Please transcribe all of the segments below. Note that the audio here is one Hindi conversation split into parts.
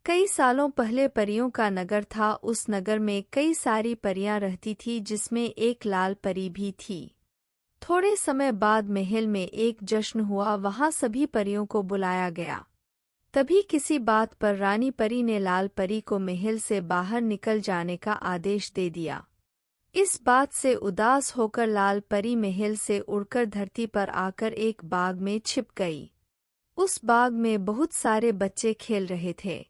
कई सालों पहले परियों का नगर था। उस नगर में कई सारी परियां रहती थी, जिसमें एक लाल परी भी थी। थोड़े समय बाद महल में एक जश्न हुआ। वहां सभी परियों को बुलाया गया। तभी किसी बात पर रानी परी ने लाल परी को महल से बाहर निकल जाने का आदेश दे दिया। इस बात से उदास होकर लाल परी महल से उड़कर धरती पर आकर एक बाग में छिप गई। उस बाग में बहुत सारे बच्चे खेल रहे थे।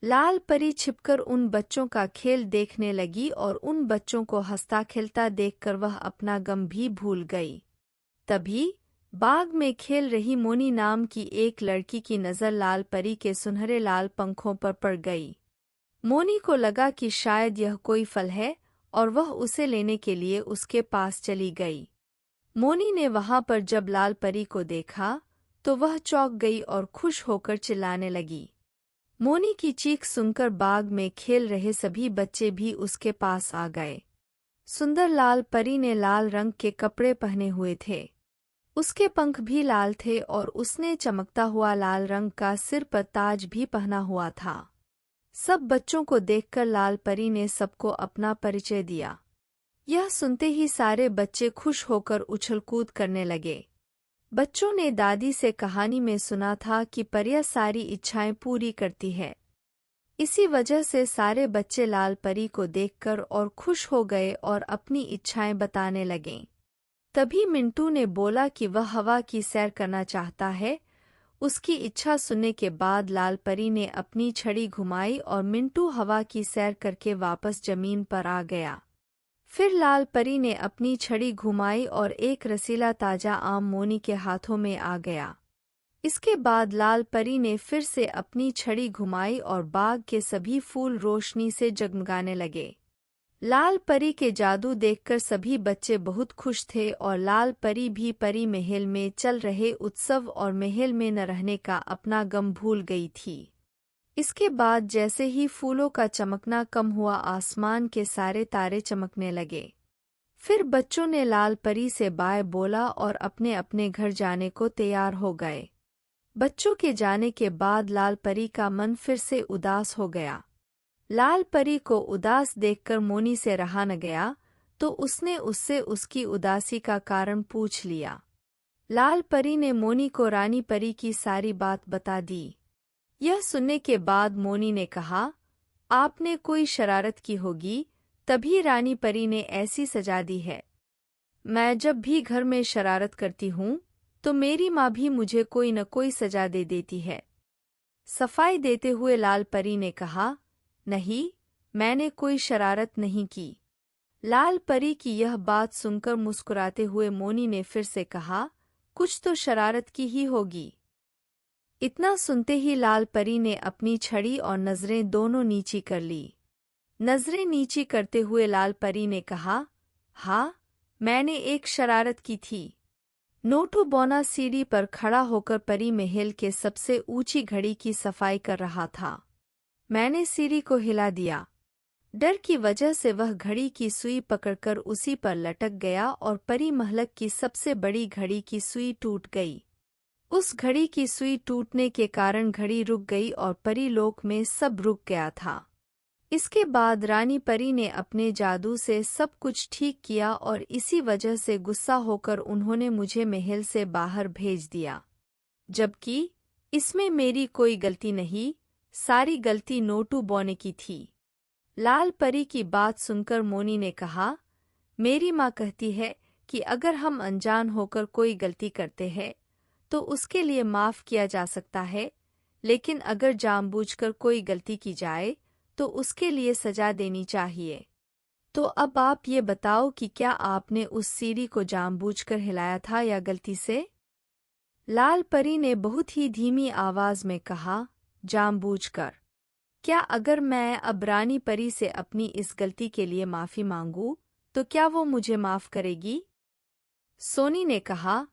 लाल परी छिपकर उन बच्चों का खेल देखने लगी और उन बच्चों को हंसता खेलता देखकर वह अपना गम भी भूल गई। तभी बाग में खेल रही मोनी नाम की एक लड़की की नज़र लाल परी के सुनहरे लाल पंखों पर पड़ गई। मोनी को लगा कि शायद यह कोई फल है और वह उसे लेने के लिए उसके पास चली गई। मोनी ने वहां पर जब लाल परी को देखा तो वह चौंक गई और खुश होकर चिल्लाने लगी। मोनी की चीख सुनकर बाग में खेल रहे सभी बच्चे भी उसके पास आ गए। सुंदर लाल परी ने लाल रंग के कपड़े पहने हुए थे। उसके पंख भी लाल थे और उसने चमकता हुआ लाल रंग का सिर पर ताज भी पहना हुआ था। सब बच्चों को देखकर लाल परी ने सबको अपना परिचय दिया। यह सुनते ही सारे बच्चे खुश होकर उछल-कूद करने लगे। बच्चों ने दादी से कहानी में सुना था कि परियां सारी इच्छाएं पूरी करती है। इसी वजह से सारे बच्चे लाल परी को देखकर और खुश हो गए और अपनी इच्छाएं बताने लगे। तभी मिंटू ने बोला कि वह हवा की सैर करना चाहता है। उसकी इच्छा सुनने के बाद लाल परी ने अपनी छड़ी घुमाई और मिंटू हवा की सैर करके वापस जमीन पर आ गया। फिर लाल परी ने अपनी छड़ी घुमाई और एक रसीला ताजा आम मोनी के हाथों में आ गया। इसके बाद लाल परी ने फिर से अपनी छड़ी घुमाई और बाग के सभी फूल रोशनी से जगमगाने लगे। लाल परी के जादू देखकर सभी बच्चे बहुत खुश थे और लाल परी भी परी महल में चल रहे उत्सव और महल में न रहने का अपना गम भूल गई थी। इसके बाद जैसे ही फूलों का चमकना कम हुआ, आसमान के सारे तारे चमकने लगे। फिर बच्चों ने लाल परी से बाय बोला और अपने अपने घर जाने को तैयार हो गए। बच्चों के जाने के बाद लाल परी का मन फिर से उदास हो गया। लाल परी को उदास देखकर मोनी से रहा न गया, तो उसने उससे उसकी उदासी का कारण पूछ लिया। लाल परी ने मोनी को रानी परी की सारी बात बता दी। यह सुनने के बाद मोनी ने कहा, आपने कोई शरारत की होगी, तभी रानी परी ने ऐसी सजा दी है। मैं जब भी घर में शरारत करती हूँ तो मेरी माँ भी मुझे कोई न कोई सजा दे देती है। सफाई देते हुए लाल परी ने कहा, नहीं, मैंने कोई शरारत नहीं की। लाल परी की यह बात सुनकर मुस्कुराते हुए मोनी ने फिर से कहा, कुछ तो शरारत की ही होगी। इतना सुनते ही लाल परी ने अपनी छड़ी और नजरें दोनों नीची कर ली। नजरें नीची करते हुए लाल परी ने कहा, हाँ, मैंने एक शरारत की थी। नोटू बौना सीढ़ी पर खड़ा होकर परी महल के सबसे ऊंची घड़ी की सफाई कर रहा था। मैंने सीढ़ी को हिला दिया। डर की वजह से वह घड़ी की सुई पकड़कर उसी पर लटक गया और परी महल की सबसे बड़ी घड़ी की सुई टूट गई। उस घड़ी की सुई टूटने के कारण घड़ी रुक गई और परी लोक में सब रुक गया था। इसके बाद रानी परी ने अपने जादू से सब कुछ ठीक किया और इसी वजह से गुस्सा होकर उन्होंने मुझे महल से बाहर भेज दिया, जबकि इसमें मेरी कोई गलती नहीं, सारी गलती नोटू बौने की थी। लाल परी की बात सुनकर मोनी ने कहा, मेरी माँ कहती है कि अगर हम अनजान होकर कोई गलती करते हैं तो उसके लिए माफ़ किया जा सकता है, लेकिन अगर जानबूझकर कोई गलती की जाए तो उसके लिए सजा देनी चाहिए। तो अब आप ये बताओ कि क्या आपने उस सीढ़ी को जानबूझकर हिलाया था या गलती से? लाल परी ने बहुत ही धीमी आवाज में कहा, जानबूझकर। क्या अगर मैं अब रानी परी से अपनी इस गलती के लिए माफ़ी मांगूं तो क्या वो मुझे माफ़ करेगी? सोनी ने कहा,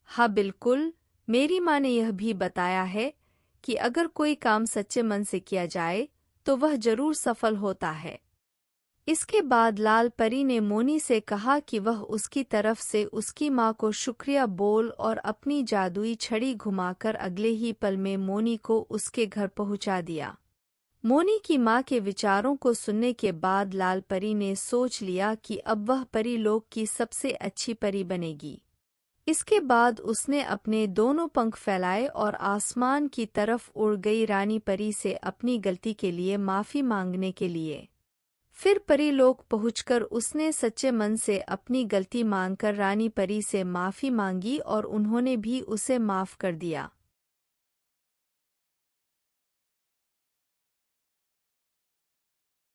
हाँ बिल्कुल, मेरी माँ ने यह भी बताया है कि अगर कोई काम सच्चे मन से किया जाए तो वह जरूर सफल होता है। इसके बाद लाल परी ने मोनी से कहा कि वह उसकी तरफ से उसकी माँ को शुक्रिया बोल और अपनी जादुई छड़ी घुमाकर अगले ही पल में मोनी को उसके घर पहुंचा दिया। मोनी की माँ के विचारों को सुनने के बाद लाल परी ने सोच लिया कि अब वह परी लोक की सबसे अच्छी परी बनेगी। इसके बाद उसने अपने दोनों पंख फैलाए और आसमान की तरफ उड़ गई रानी परी से अपनी गलती के लिए माफ़ी मांगने के लिए। फिर परीलोक पहुंचकर उसने सच्चे मन से अपनी गलती मांगकर रानी परी से माफ़ी मांगी और उन्होंने भी उसे माफ़ कर दिया।